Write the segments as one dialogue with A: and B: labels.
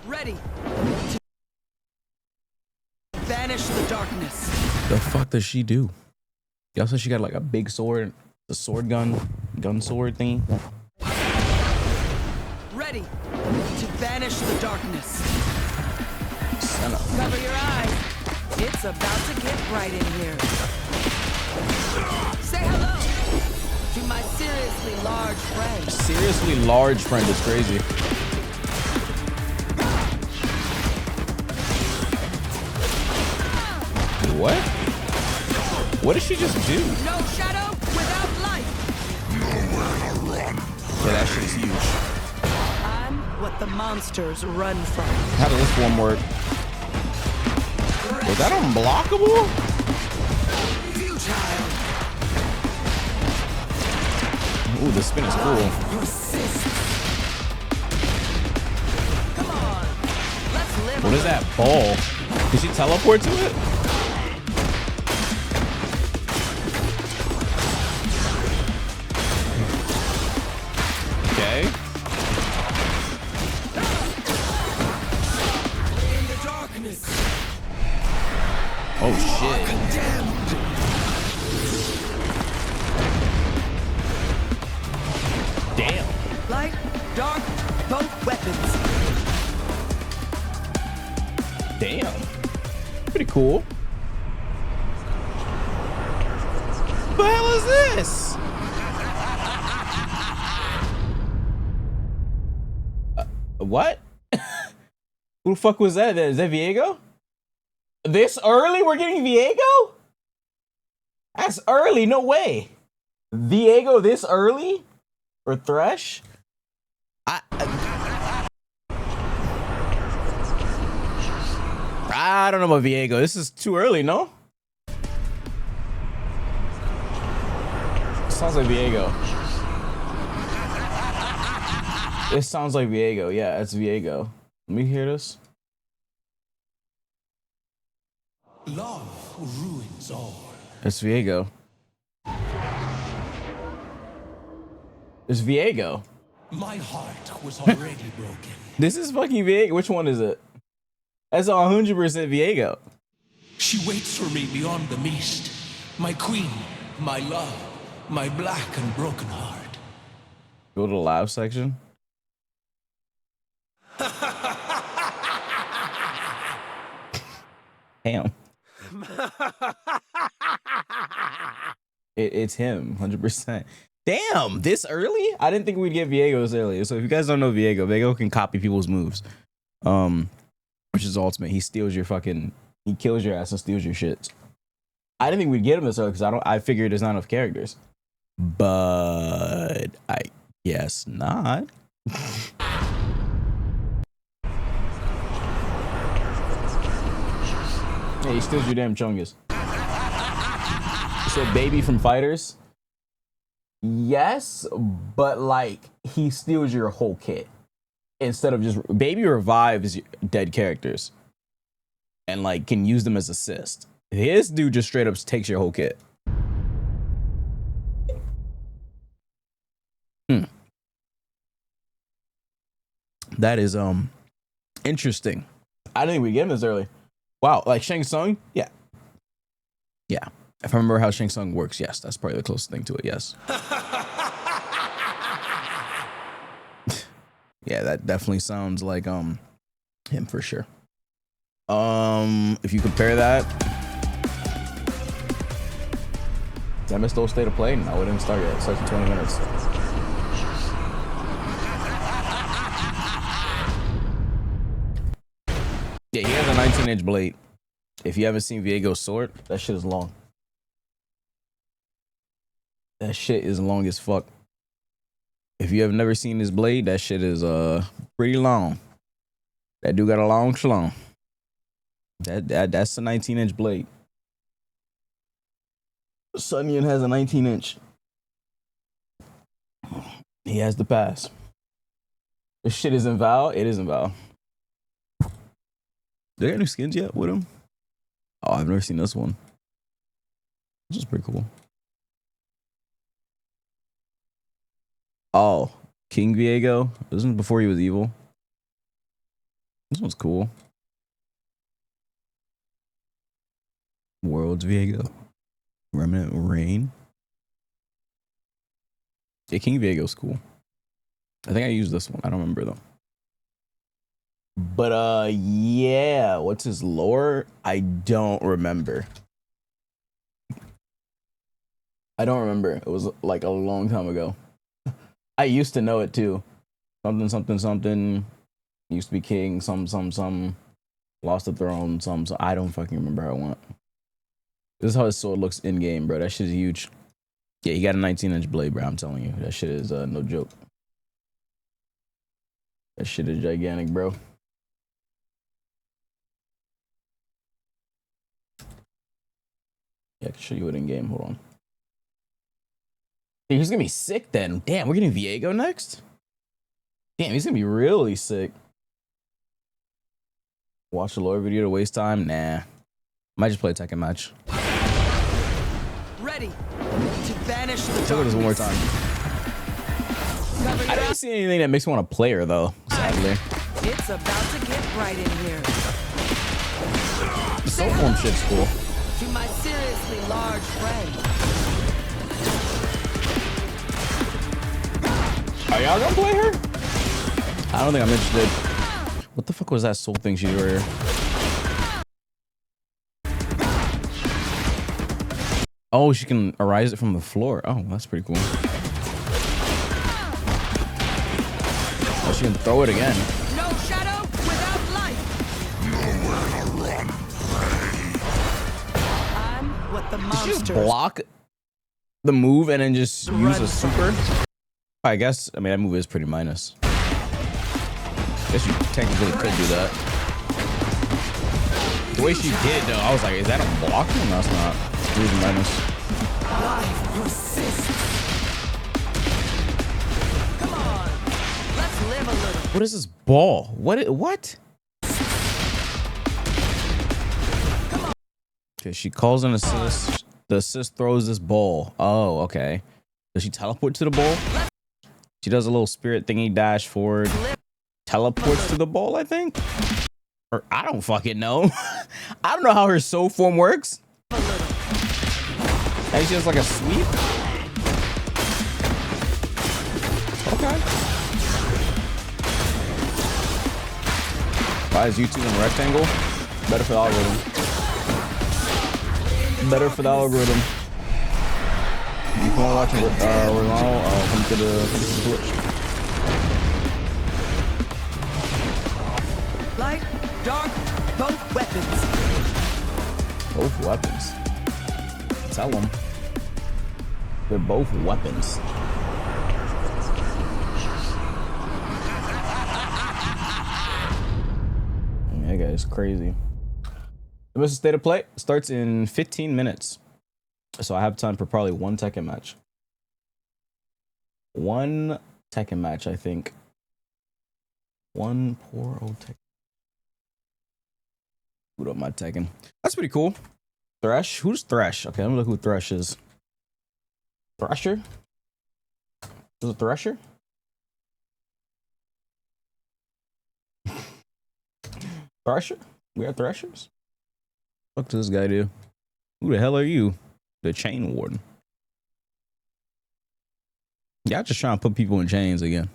A: Ready to banish the darkness.
B: The fuck does she do? Y'all said she got like a big sword, the sword gun sword thing.
A: Ready to banish the darkness.
B: SENNA.
A: Cover your eyes. It's about to get bright in here. Say hello to my seriously large friend.
B: Seriously large friend is crazy. What? What did she just do?
A: No shadow without light.
C: Nowhere to run.
B: Yeah, that shit's huge.
A: I'm what the monsters run from.
B: How does this form work? Was that unblockable?
A: Futile.
B: Ooh, the spin is cool.
A: Persist. Come on. Let's live.
B: What is that ball? Did she teleport to it? Okay.
A: In the darkness.
B: Oh shit.
A: Condemned.
B: Damn.
A: Light, dark, both weapons.
B: Damn. Pretty cool. What the hell is this? What? Who the fuck was that? Is that Viego? This early? We're getting Viego? That's early. No way. Viego this early? Or Thresh? I don't know about Viego. This is too early, no? Sounds like Viego. It sounds like Viego. Yeah, it's Viego. Let me hear this.
D: Love ruins all.
B: It's Viego. It's Viego.
D: My heart was already broken.
B: This is fucking Viego. Which one is it? That's 100% Viego.
D: She waits for me beyond the mist. My queen, my love, my black and broken heart.
B: Go to the live section. Damn. It's him, 100%. Damn, this early? I didn't think we'd get Viego this early. So if you guys don't know Viego can copy people's moves. Which is ultimate. He steals your fucking, he kills your ass and steals your shit. I didn't think we'd get him this early because I figured there's not enough characters. But I guess not. Hey, he steals your damn chungus. So baby from Fighters? Yes, but like he steals your whole kit. Instead of just baby revives dead characters and like can use them as assist. His dude just straight up takes your whole kit. That is interesting. I didn't think we'd get him this early. Wow, like Shang Tsung? Yeah. Yeah. If I remember how Shang Tsung works, yes, that's probably the closest thing to it, yes. Yeah, that definitely sounds like him for sure. If you compare that, did I miss those state of play? No, it didn't start yet. It starts in 20 minutes. Yeah, he has a 19-inch blade. If you haven't seen Viego's sword, that shit is long. That shit is long as fuck. If you have never seen his blade, that shit is pretty long. That dude got a long schlong. That's a 19-inch blade. Sunyan has a 19-inch. He has the pass. This shit is in Val. It is in Val. They got new skins yet with him? Oh, I've never seen this one. This is pretty cool. Oh, King Viego. This was before he was evil. This one's cool. Worlds Viego. Remnant Rain. Yeah, King Viego's cool. I think I used this one. I don't remember though. But yeah, what's his lore? I don't remember. I don't remember. It was like a long time ago. I used to know it too. Something, something, something. Used to be king. Some. Lost the throne. Some. I don't fucking remember how it went. This is how his sword looks in game, bro. That shit is huge. Yeah, he got a 19-inch blade, bro. I'm telling you, that shit is no joke. That shit is gigantic, bro. Yeah, I can show you it in game. Hold on. Dude, he's gonna be sick then. Damn, we're getting Viego next? Damn, he's gonna be really sick. Watch the lore video to waste time? Nah. Might just play a Tekken match.
A: Ready to banish the
B: Let's look at this one more time. I didn't see anything that makes me want to play her though, sadly.
A: It's about to get right in here.
B: The soul form shit's cool.
A: To my seriously large friend.
B: Are y'all gonna play her? I don't think I'm interested. What the fuck was that soul thing she did right here? Oh, she can arise it from the floor. Oh, that's pretty cool. Oh, she can throw it again.
A: No shadow without light.
C: Nowhere to run.
A: I'm what the
B: Did she just
A: monsters.
B: block the move and then just use a super? I guess, I mean, that move is pretty minus. Guess you technically could do that. The way she did, though, I was like, is that a block? No, it's not. It's really minus.
A: Life persists. Come on, let's live a little.
B: What is this ball? What? Okay, she calls an assist. The assist throws this ball. Oh, okay. Does she teleport to the ball? She does a little spirit thingy dash forward. Teleports to the ball, I think? Or I don't fucking know. I don't know how her soul form works. And she has like a sweep. Okay. Why is YouTube in rectangle? Better for the algorithm. Better for the algorithm. If you want to watch Ronaldo, come to the Twitch.
A: Light, dark, both weapons.
B: Both weapons. Tell them. They're both weapons. That guy's crazy. The best state of play starts in 15 minutes. So I have time for probably one Tekken match. One Tekken match, I think. One poor old Tekken. Boot up my Tekken. That's pretty cool. Thresh? Who's Thresh? Okay, let me look who Thresh is. Thresher? Is it Thresher? Thresher? We are Threshers? What does this guy do? Who the hell are you? The chain warden. Y'all just trying to put people in chains again.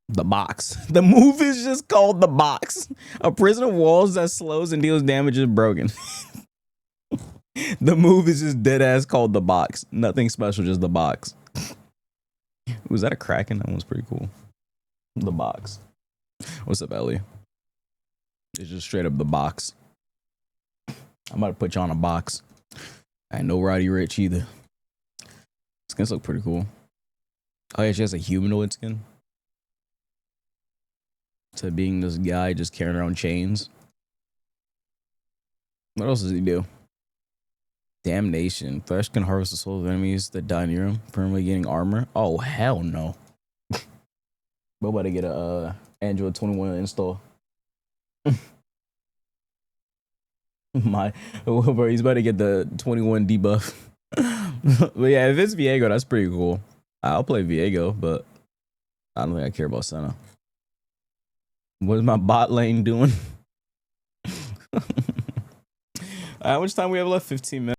B: The box. The move is just called the box. A prison of walls that slows and deals damage is broken. The move is just dead ass called the box. Nothing special, just the box. Was that a Kraken? That one's pretty cool. The box. What's up, Ellie? It's just straight up the box. I'm about to put you on a box. I ain't no Roddy Rich either. Skins look pretty cool. Oh yeah, she has a humanoid skin. To being this guy just carrying around chains. What else does he do? Damnation. Thresh can harvest the souls of enemies that die near him, permanently gaining armor. Oh hell no. We're about to get a Android 21 install. Bro, he's about to get the 21 debuff. But yeah, if it's Viego, that's pretty cool. I'll play Viego, but I don't think I care about Senna. What's my bot lane doing? How much time we have left? 15 minutes.